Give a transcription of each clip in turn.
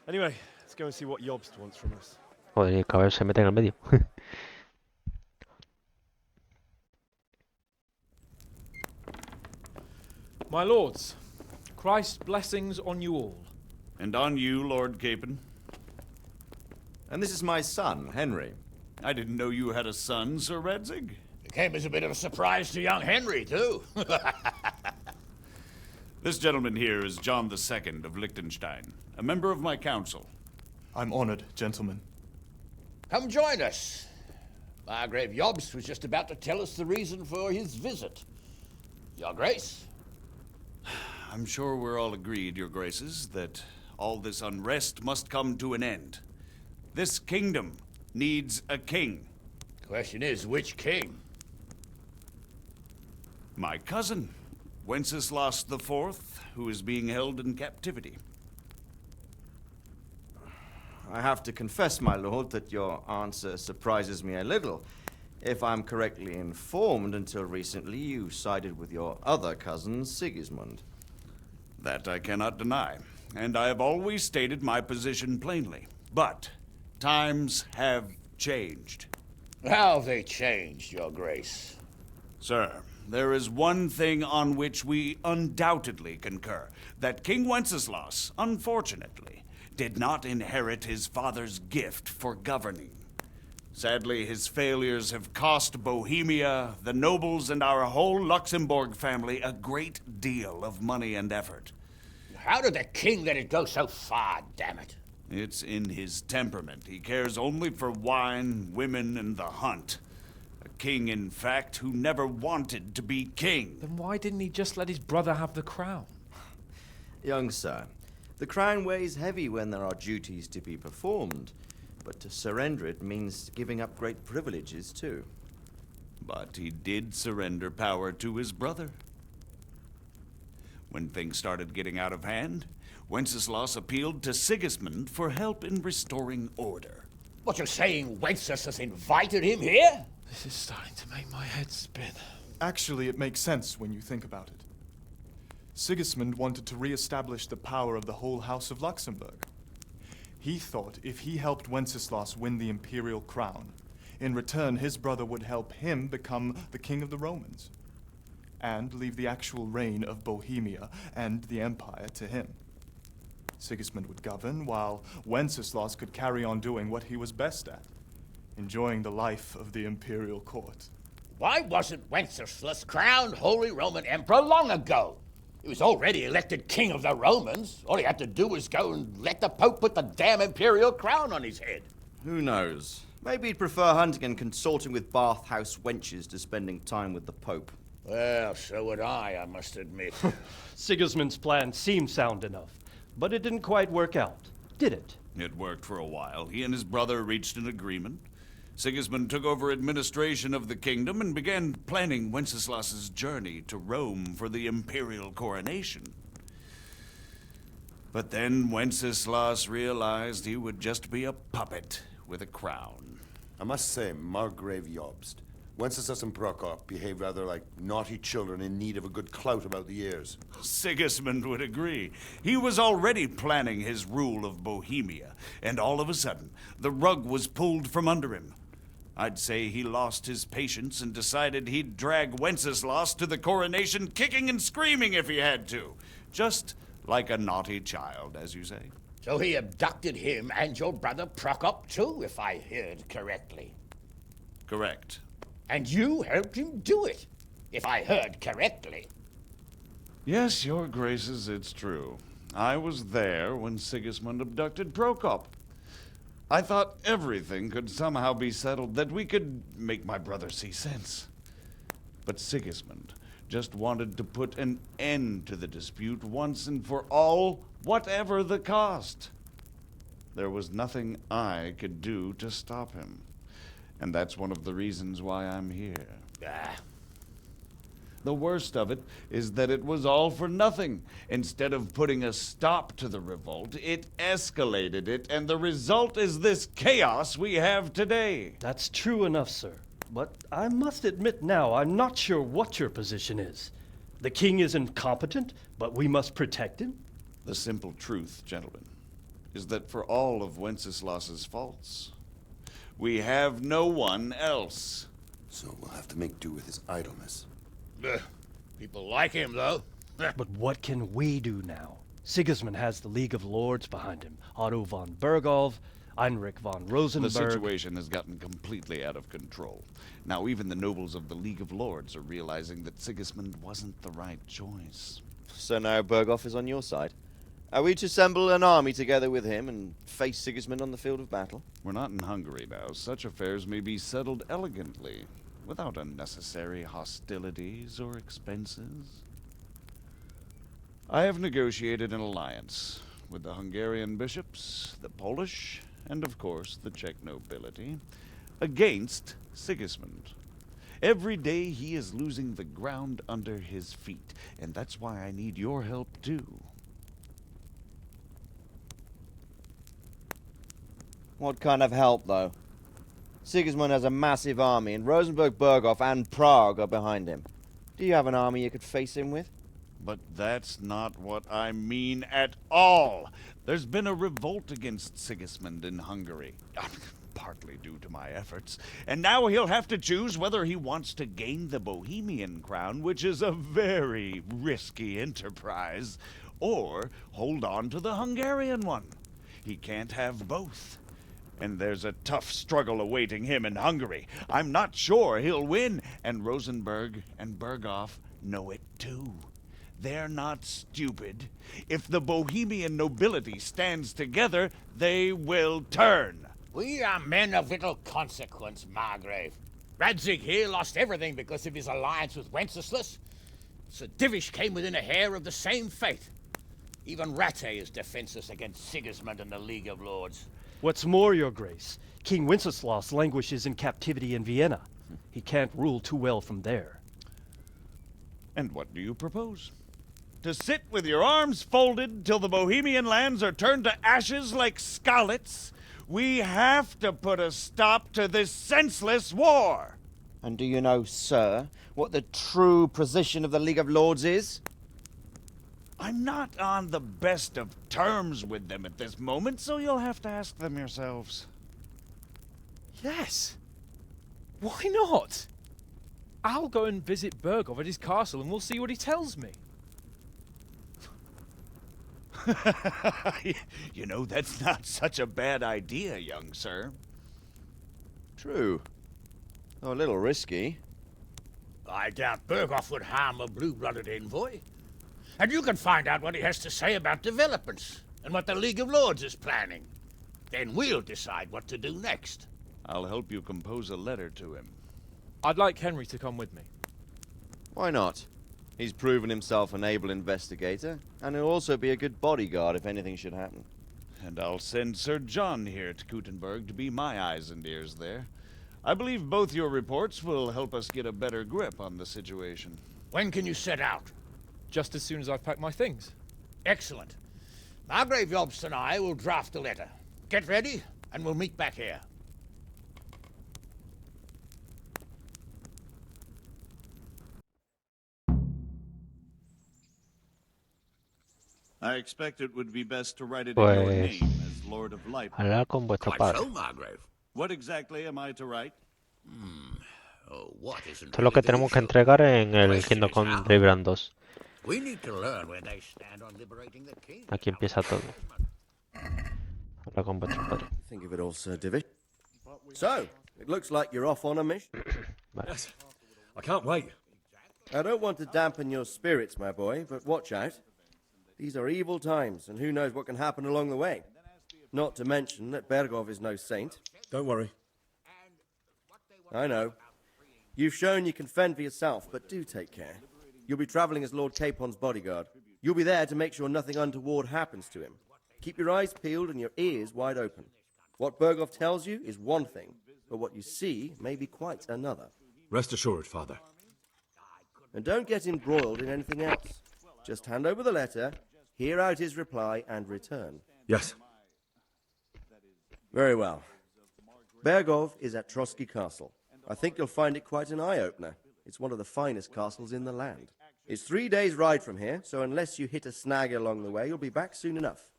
Anyway, let's go and see what Jobst wants from us. Joder, y el caballo se mete en el medio. My lords, Christ's blessings on you all. And on you, Lord Capon. And this is my son, Henry. I didn't know you had a son, Sir Radzig. It came as a bit of a surprise to young Henry, too. This gentleman here is John II of Liechtenstein, a member of my council. I'm honored, gentlemen. Come join us. Margrave Jobst was just about to tell us the reason for his visit. Your Grace? I'm sure we're all agreed, Your Graces, that all this unrest must come to an end. This kingdom needs a king. Question is, which king? My cousin, Wenceslas IV, who is being held in captivity. I have to confess, my lord, that your answer surprises me a little. If I'm correctly informed, until recently you sided with your other cousin, Sigismund. That I cannot deny, and I have always stated my position plainly. But times have changed. How have they changed, Your Grace? Sir, there is one thing on which we undoubtedly concur, that King Wenceslas, unfortunately, did not inherit his father's gift for governing. Sadly, his failures have cost Bohemia, the nobles, and our whole Luxembourg family a great deal of money and effort. How did the king let it go so far, damn it? It's in his temperament. He cares only for wine, women, and the hunt. A king, in fact, who never wanted to be king. Then why didn't he just let his brother have the crown? Young sir, the crown weighs heavy when there are duties to be performed, but to surrender it means giving up great privileges too. But he did surrender power to his brother. When things started getting out of hand, Wenceslas appealed to Sigismund for help in restoring order. What, you're saying Wenceslas invited him here? This is starting to make my head spin. Actually, it makes sense when you think about it. Sigismund wanted to re-establish the power of the whole House of Luxembourg. He thought if he helped Wenceslas win the imperial crown, in return his brother would help him become the king of the Romans, and leave the actual reign of Bohemia and the empire to him. Sigismund would govern, while Wenceslas could carry on doing what he was best at, enjoying the life of the imperial court. Why wasn't Wenceslas crowned Holy Roman Emperor long ago? He was already elected king of the Romans. All he had to do was go and let the Pope put the damn imperial crown on his head. Who knows? Maybe he'd prefer hunting and consorting with bathhouse wenches to spending time with the Pope. Well, so would I must admit. Sigismund's plan seemed sound enough, but it didn't quite work out, did it? It worked for a while. He and his brother reached an agreement. Sigismund took over administration of the kingdom and began planning Wenceslas's journey to Rome for the imperial coronation. But then Wenceslas realized he would just be a puppet with a crown. I must say, Margrave Jobst, Wenceslas and Prokop behave rather like naughty children in need of a good clout about the ears. Sigismund would agree. He was already planning his rule of Bohemia, and all of a sudden, the rug was pulled from under him. I'd say he lost his patience and decided he'd drag Wenceslas to the coronation kicking and screaming if he had to. Just like a naughty child, as you say. So he abducted him and your brother Prokop too, if I heard correctly. Correct. And you helped him do it, if I heard correctly. Yes, your graces, it's true. I was there when Sigismund abducted Prokop. I thought everything could somehow be settled, that we could make my brother see sense. But Sigismund just wanted to put an end to the dispute once and for all, whatever the cost. There was nothing I could do to stop him. And that's one of the reasons why I'm here. The worst of it is that it was all for nothing. Instead of putting a stop to the revolt, it escalated it, and the result is this chaos we have today. That's true enough, sir. But I must admit now, I'm not sure what your position is. The king is incompetent, but we must protect him? The simple truth, gentlemen. is that for all of Wenceslas's faults, we have no one else. So we'll have to make do with his idleness. People like him, though. But what can we do now? Sigismund has the League of Lords behind him. Otto von Berghof, Heinrich von Rosenberg. The situation has gotten completely out of control. Now even the nobles of the League of Lords are realizing that Sigismund wasn't the right choice. So now Berghof is on your side. Are we to assemble an army together with him and face Sigismund on the field of battle? We're not in Hungary now. Such affairs may be settled elegantly, without unnecessary hostilities or expenses. I have negotiated an alliance with the Hungarian bishops, the Polish, and of course the Czech nobility, against Sigismund. Every day he is losing the ground under his feet, and that's why I need your help too. What kind of help, though? Sigismund has a massive army, and Rosenberg, Berghof, and Prague are behind him. Do you have an army you could face him with? But that's not what I mean at all. There's been a revolt against Sigismund in Hungary, partly due to my efforts, and now he'll have to choose whether he wants to gain the Bohemian crown, which is a very risky enterprise, or hold on to the Hungarian one. He can't have both. And there's a tough struggle awaiting him in Hungary. I'm not sure he'll win, and Rosenberg and Berghof know it too. They're not stupid. If the Bohemian nobility stands together, they will turn. We are men of little consequence, Margrave. Radzig here lost everything because of his alliance with Wenceslas. Sir Divish came within a hair of the same fate. Even Rattay is defenseless against Sigismund and the League of Lords. What's more, Your Grace, King Wenceslas languishes in captivity in Vienna. He can't rule too well from there. And what do you propose? To sit with your arms folded till the Bohemian lands are turned to ashes like scarlets? We have to put a stop to this senseless war! And do you know, sir, what the true position of the League of Lords is? I'm not on the best of terms with them at this moment, so you'll have to ask them yourselves. Yes. Why not? I'll go and visit Berghof at his castle and we'll see what he tells me. You know, that's not such a bad idea, young sir. True. Though a little risky. I doubt Berghof would harm a blue-blooded envoy. And you can find out what he has to say about developments and what the League of Lords is planning. Then we'll decide what to do next. I'll help you compose a letter to him. I'd like Henry to come with me. Why not? He's proven himself an able investigator, and he'll also be a good bodyguard if anything should happen. And I'll send Sir John here to Kuttenberg to be my eyes and ears there. I believe both your reports will help us get a better grip on the situation. When can you set out? Just as soon as I've packed my things. Excellent. Margrave Jobst and I will draft a letter. Get ready, and we'll meet back here. I expect it would be best to write it in your Pues name as Lord of Light. hablar con vuestro Quite padre. so, Margrave. What exactly am I to write? Oh, what isn't Esto es lo que really tenemos que sure. entregar en el Question Kingdom is Come how. Deliverance 2. We need to learn where they stand on liberating the king. Aquí empieza todo. Habla con vuestro padre. Think of it all, Sir Divish. So, it looks like you're off on a mission. Vale. I can't wait. I don't want to dampen your spirits, my boy, but watch out. These are evil times, and who knows what can happen along the way. Not to mention that Berghof is no saint. Don't worry. I know. You've shown you can fend for yourself, but do take care. You'll be traveling as Lord Capon's bodyguard. You'll be there to make sure nothing untoward happens to him. Keep your eyes peeled and your ears wide open. What Berghof tells you is one thing, but what you see may be quite another. Rest assured, Father. And don't get embroiled in anything else. Just hand over the letter, hear out his reply, and return. Yes. Very well. Berghof is at Trotsky Castle. I think you'll find it quite an eye-opener. It's one of the finest castles in the land. It's 3 days' ride from here, so unless you hit a snag along the way, you'll be back soon enough.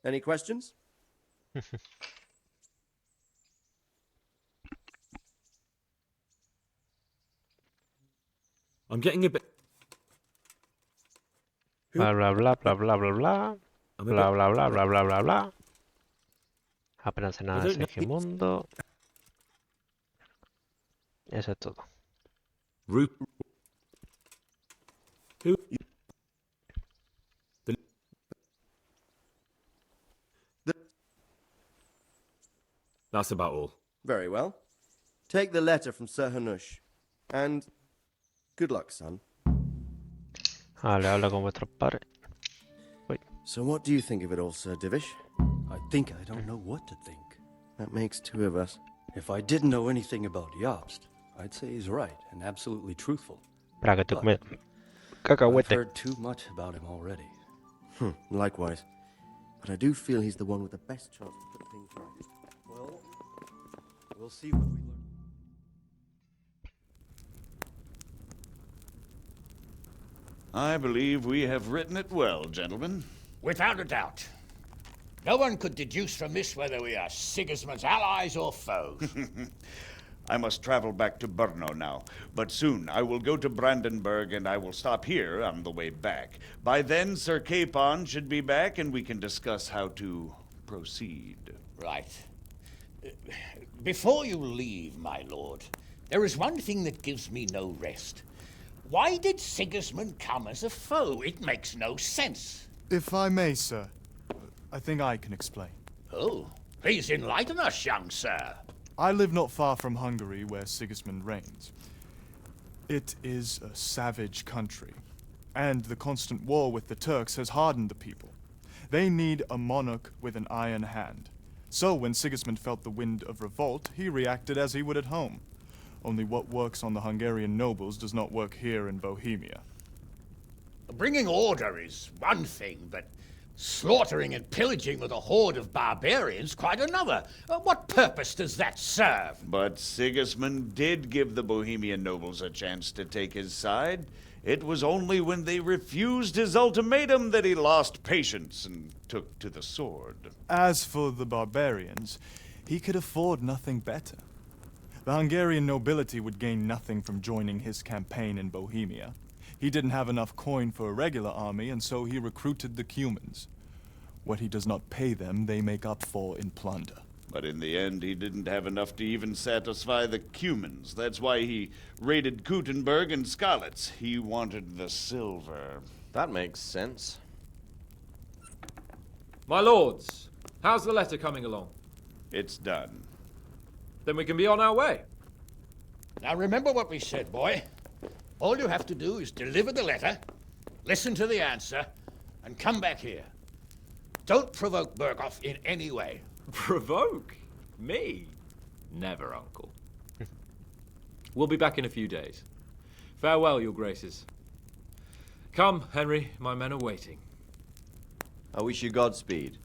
Any questions? I'm getting a bit. Bla bla bla bla bla bla bla. I'm a Bla bit. bla bla bla bla bla bla. Apenas sé I nada de don't know. Segimundo. Eso es todo. Ru- Who? That's about all. Very well. Take the letter from Sir Hanush. And good luck, son. Vale, habla con vuestros padres. So what do you think of it all, Sir Divish? I think I don't know what to think. That makes two of us. If I didn't know anything about Jobst, I'd say he's right and absolutely truthful. Espera, que te But come I've cacahuete. heard too much about him already. Likewise. But I do feel he's the one with the best chance to put things right. Well, we'll see what we learn. I believe we have written it well, gentlemen. Without a doubt. No one could deduce from this whether we are Sigismund's allies or foes. I must travel back to Brno now, but soon I will go to Brandenburg and I will stop here on the way back. By then, Sir Capon should be back and we can discuss how to proceed. Right. Before you leave, my lord, there is one thing that gives me no rest. Why did Sigismund come as a foe? It makes no sense. If I may, sir, I think I can explain. Oh, please enlighten us, young sir. I live not far from Hungary, where Sigismund reigns. It is a savage country, and the constant war with the Turks has hardened the people. They need a monarch with an iron hand. So when Sigismund felt the wind of revolt, he reacted as he would at home. Only what works on the Hungarian nobles does not work here in Bohemia. Bringing order is one thing, but slaughtering and pillaging with a horde of barbarians quite another. What purpose does that serve? But Sigismund did give the Bohemian nobles a chance to take his side. It was only when they refused his ultimatum that he lost patience and took to the sword. As for the barbarians, he could afford nothing better. The Hungarian nobility would gain nothing from joining his campaign in Bohemia. He didn't have enough coin for a regular army, and so he recruited the Cumans. What he does not pay them, they make up for in plunder. But in the end, he didn't have enough to even satisfy the Cumans. That's why he raided Kuttenberg and Skalitz. He wanted the silver. That makes sense. My lords, how's the letter coming along? It's done. Then we can be on our way. Now remember what we said, boy. All you have to do is deliver the letter, listen to the answer, and come back here. Don't provoke Berghoff in any way. Provoke? Me? Never, Uncle. We'll be back in a few days. Farewell, your graces. Come, Henry, my men are waiting. I wish you Godspeed.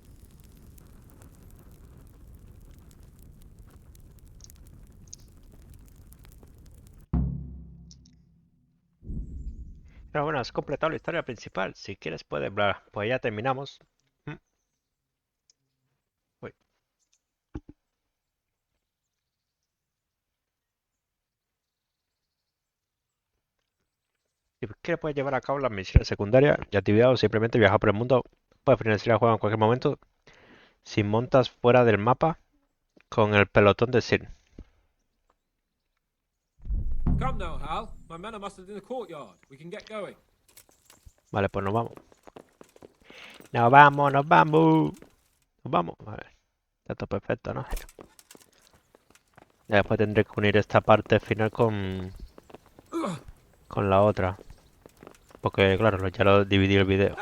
Pero bueno, has completado la historia principal. Si quieres puedes hablar. Pues ya terminamos. Uy. Si quieres puedes llevar a cabo las misiones secundarias y actividades o simplemente viajar por el mundo. Puedes finalizar el juego en cualquier momento si montas fuera del mapa con el pelotón de Sir. Come now, Hal. My men are mustered in the courtyard. We can get going. Vale, pues nos vamos. Nos vamos, nos vamos. Nos vamos. Vale. Está todo perfecto, ¿no? Ya después tendré que unir esta parte final con la otra. Porque, claro, ya lo dividí el vídeo.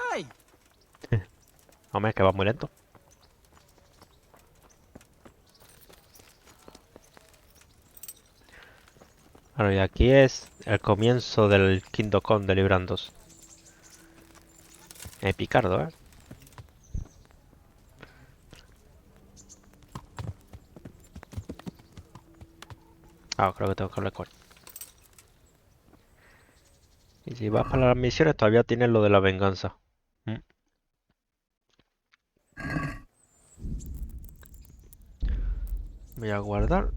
Hombre, es que va muy lento. Claro, y aquí es el comienzo del Kingdom Come Deliverance 2. Picardo, ¿eh? Ah, creo que tengo que hablar con él. Y si vas para las misiones todavía tienes lo de la venganza. Voy a guardar.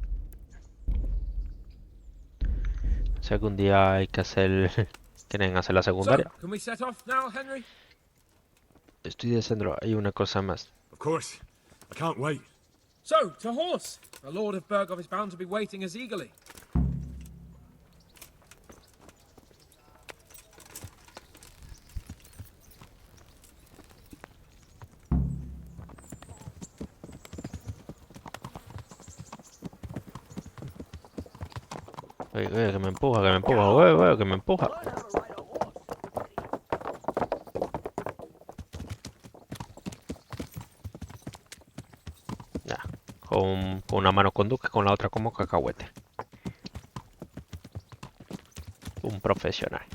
O sea que un día hay que hacer... Quieren hacer la secundaria. So, can we set off now, Henry? Estoy diciendo, hay una cosa más. Of course. I can't wait. So, to horse. The Lord of Burgov is bound to be waiting us eagerly. Oye, que me empuja, oye, que me empuja. Ya, con una mano conduzco y con la otra como cacahuete. Un profesional.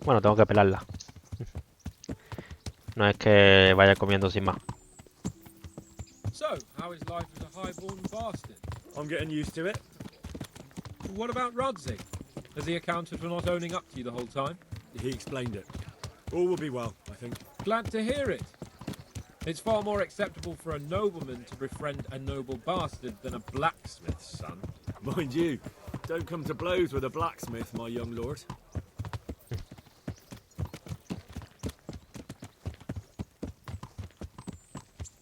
Bueno, tengo que pelarla. No es que vaya comiendo sin más. So, how is life as a highborn bastard? I'm getting used to it. What about Rodsey? Has he accounted for not owning up to you the whole time? He explained it. All will be well, I think. Glad to hear it. It's far more acceptable for a nobleman to befriend a noble bastard than a blacksmith's son. Mind you, don't come to blows with a blacksmith, my young lord.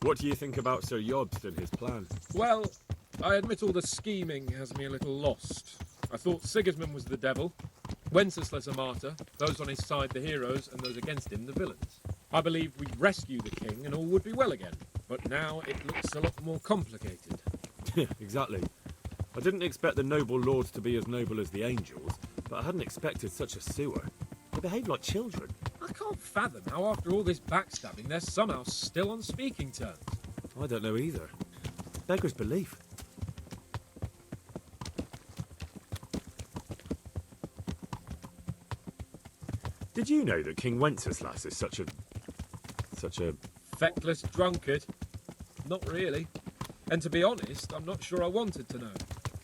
What do you think about Sir Jobst and his plan? Well, I admit all the scheming has me a little lost. I thought Sigismund was the devil, Wenceslas a martyr, those on his side the heroes, and those against him the villains. I believed we'd rescue the king and all would be well again, but now it looks a lot more complicated. Exactly. I didn't expect the noble lords to be as noble as the angels, but I hadn't expected such a sewer. They behave like children. I can't fathom how after all this backstabbing they're somehow still on speaking terms. I don't know either. Beggar's belief. Did you know that King Wenceslas is such a... Feckless drunkard? Not really. And to be honest, I'm not sure I wanted to know.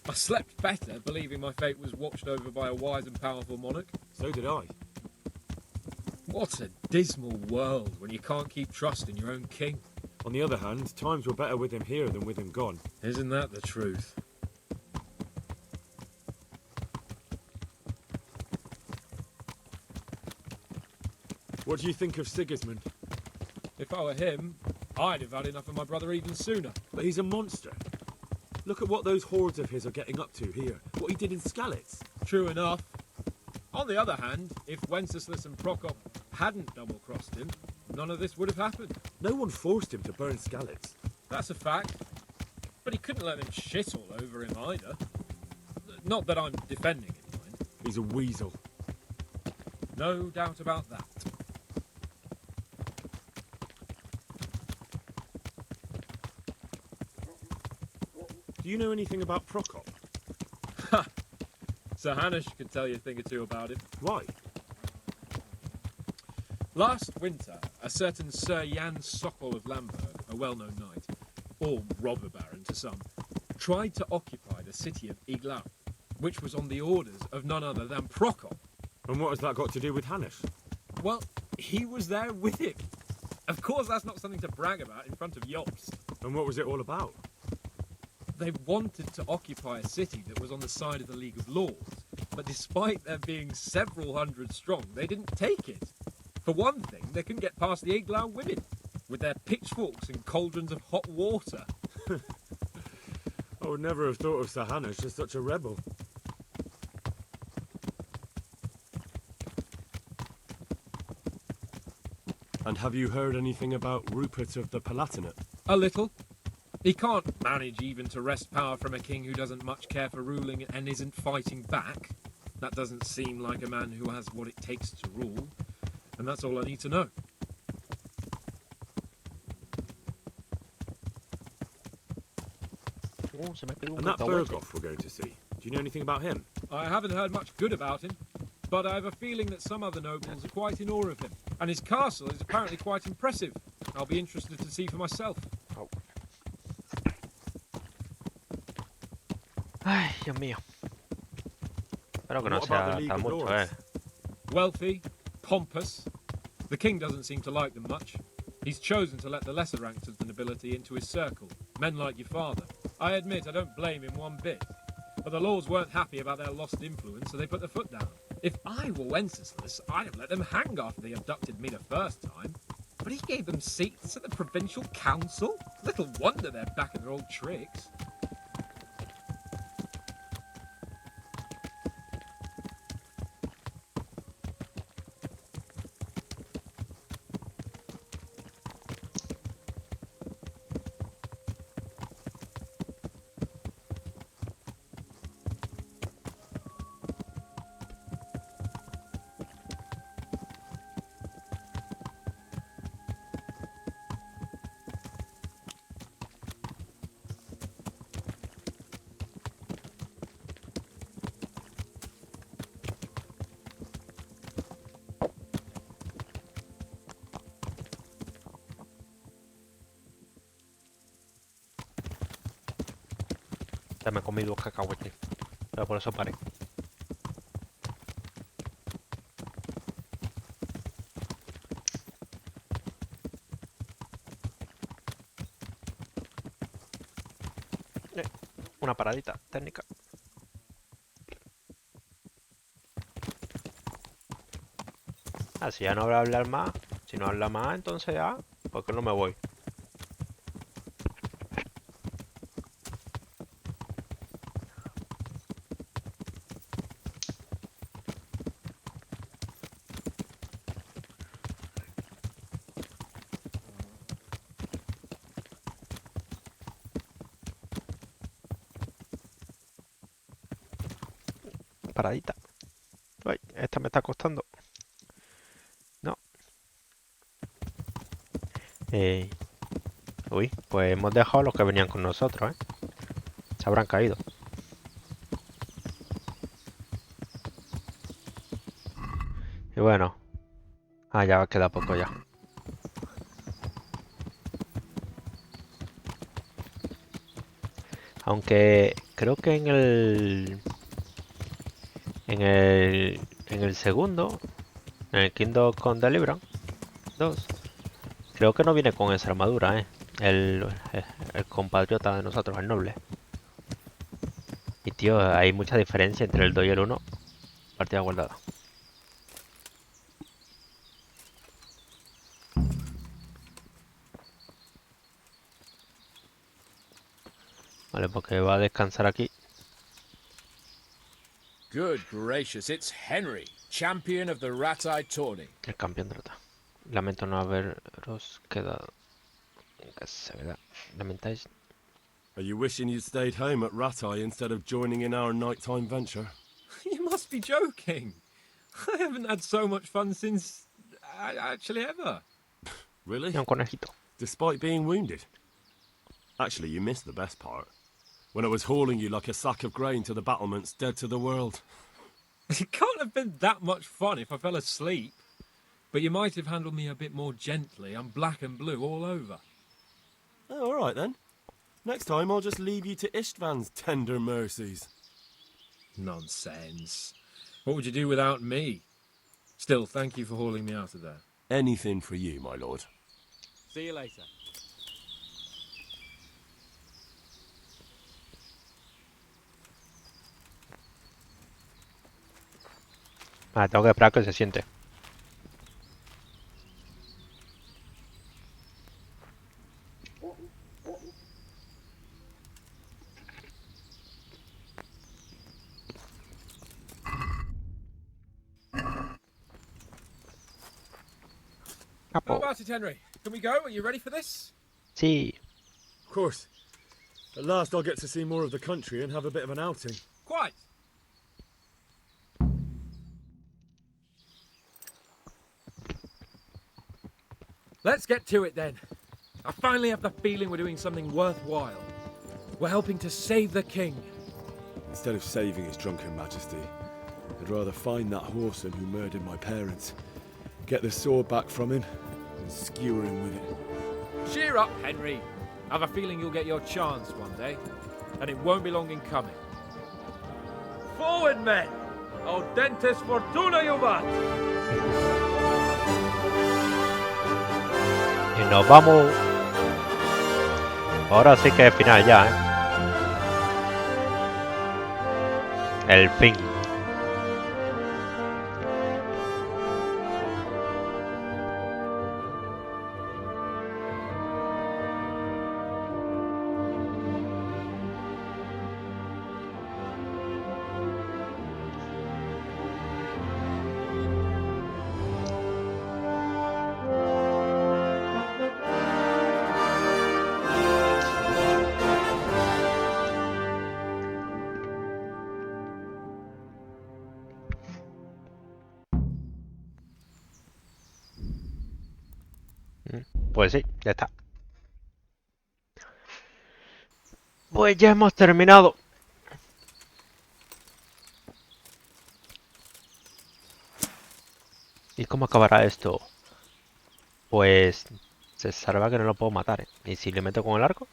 I slept better believing my fate was watched over by a wise and powerful monarch. So did I. What a dismal world when you can't keep trust in your own king. On the other hand, times were better with him here than with him gone. Isn't that the truth? What do you think of Sigismund? If I were him, I'd have had enough of my brother even sooner. But he's a monster. Look at what those hordes of his are getting up to here. What he did in Skalitz. True enough. On the other hand, if Wenceslas and Prokop hadn't double-crossed him, none of this would have happened. No one forced him to burn Skalitz. That's a fact. But he couldn't let them shit all over him either. Not that I'm defending him, mind. He's a weasel. No doubt about that. Do you know anything about Prokop? Ha! Sir Hanush could tell you a thing or two about him. Why? Last winter, a certain Sir Jan Sokol of Lamberg, a well-known knight, or robber baron to some, tried to occupy the city of Iglau, which was on the orders of none other than Prokop. And what has that got to do with Hanush? Well, he was there with him. Of course, that's not something to brag about in front of Jobst. And what was it all about? They wanted to occupy a city that was on the side of the League of Lords, but despite there being several hundred strong, they didn't take it. For one thing, they couldn't get past the Iglau women, with their pitchforks and cauldrons of hot water. I would never have thought of Sir Hanush as such a rebel. And have you heard anything about Rupert of the Palatinate? A little. He can't manage even to wrest power from a king who doesn't much care for ruling and isn't fighting back. That doesn't seem like a man who has what it takes to rule. And that's all I need to know. And that Burgov we're going to see, do you know anything about him? I haven't heard much good about him, but I have a feeling that some other nobles are quite in awe of him. And his castle is apparently quite impressive. I'll be interested to see for myself. Oh. Ay, Dios mío. Espero que no sea tan mucho, Wealthy, pompous. The king doesn't seem to like them much. He's chosen to let the lesser ranks of the nobility into his circle, men like your father. I admit I don't blame him one bit. But the lords weren't happy about their lost influence, so they put their foot down. If I were Wenceslas, I'd have let them hang after they abducted me the first time. But he gave them seats at the provincial council? Little wonder they're back in their old tricks. Ya me he comido los cacahuetes. Pero por eso paré. Una paradita técnica. Así ya no voy a hablar más. Si no habla más, entonces ya, ¿por qué no me voy? Paradita. Ay, esta me está costando. No. Uy, pues hemos dejado a los que venían con nosotros, ¿eh? Se habrán caído. Y bueno. Ah, ya queda poco ya. Aunque creo que en el segundo, en el Kingdom con Deliverance 2, creo que no viene con esa armadura, el compatriota de nosotros, el noble. Y tío, hay mucha diferencia entre el 2 y el 1. Partida guardada. Vale, porque va a descansar aquí. Good gracious, it's Henry, champion of the Rat-Eye Tourney. El campeón de rata. Lamento no haberos quedado. ¿Qué se verá? ¿Lamentáis? Are you wishing you'd stayed home at Rat-Eye instead of joining in our nighttime venture? You must be joking. I haven't had so much fun since... actually ever. Really? Un conejito. Despite being wounded? Actually, you missed the best part. When I was hauling you like a sack of grain to the battlements dead to the world. It can't have been that much fun if I fell asleep. But you might have handled me a bit more gently. I'm black and blue all over. Oh, all right then. Next time I'll just leave you to Istvan's tender mercies. Nonsense. What would you do without me? Still, thank you for hauling me out of there. Anything for you, my lord. See you later. Ah, tengo que esperar que se siente. How about it, Henry? Can we go? Are you ready for this? Sí. Of course. At last I'll get to see more of the country and have a bit of an outing. Quite. Let's get to it then. I finally have the feeling we're doing something worthwhile. We're helping to save the king. Instead of saving his drunken majesty, I'd rather find that whoreson who murdered my parents, get the sword back from him, and skewer him with it. Cheer up, Henry. I have a feeling you'll get your chance one day, and it won't be long in coming. Forward, men! Audentes fortuna juvat! Y nos vamos. Ahora sí que es final ya, El fin. Pues sí, ya está. Pues ya hemos terminado. ¿Y cómo acabará esto? Pues se salva que no lo puedo matar, ¿eh? ¿Y si le meto con el arco?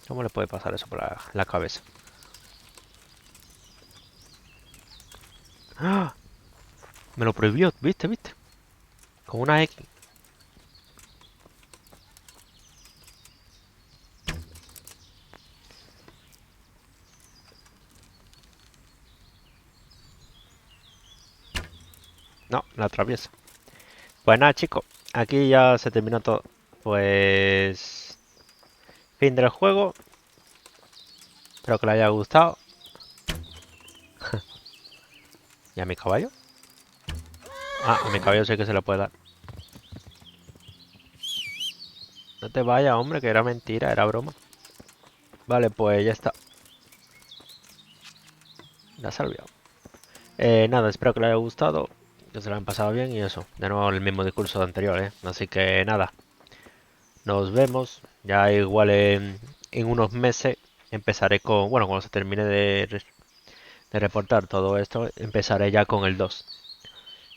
¿Cómo le puede pasar eso por la cabeza? ¡Ah! Me lo prohibió, ¿viste? ¿Viste? Con una X. No, la atraviesa. Pues nada, chicos. Aquí ya se terminó todo. Pues... Fin del juego. Espero que les haya gustado. ¿Y a mi caballo? Ah, a mi caballo sé que se lo puede dar. No te vayas, hombre, que era mentira, era broma. Vale, pues ya está. La salvia. Nada, espero que les haya gustado. Que se lo hayan pasado bien y eso. De nuevo el mismo discurso anterior, ¿eh? Así que nada. Nos vemos. Ya igual en unos meses empezaré con... Bueno, cuando se termine de reportar todo esto, empezaré ya con el 2.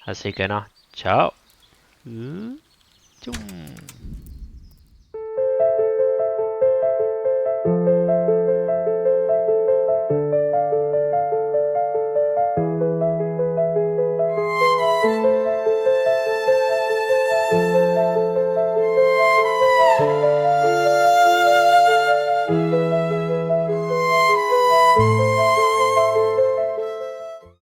Así que nada. Chao. Chum.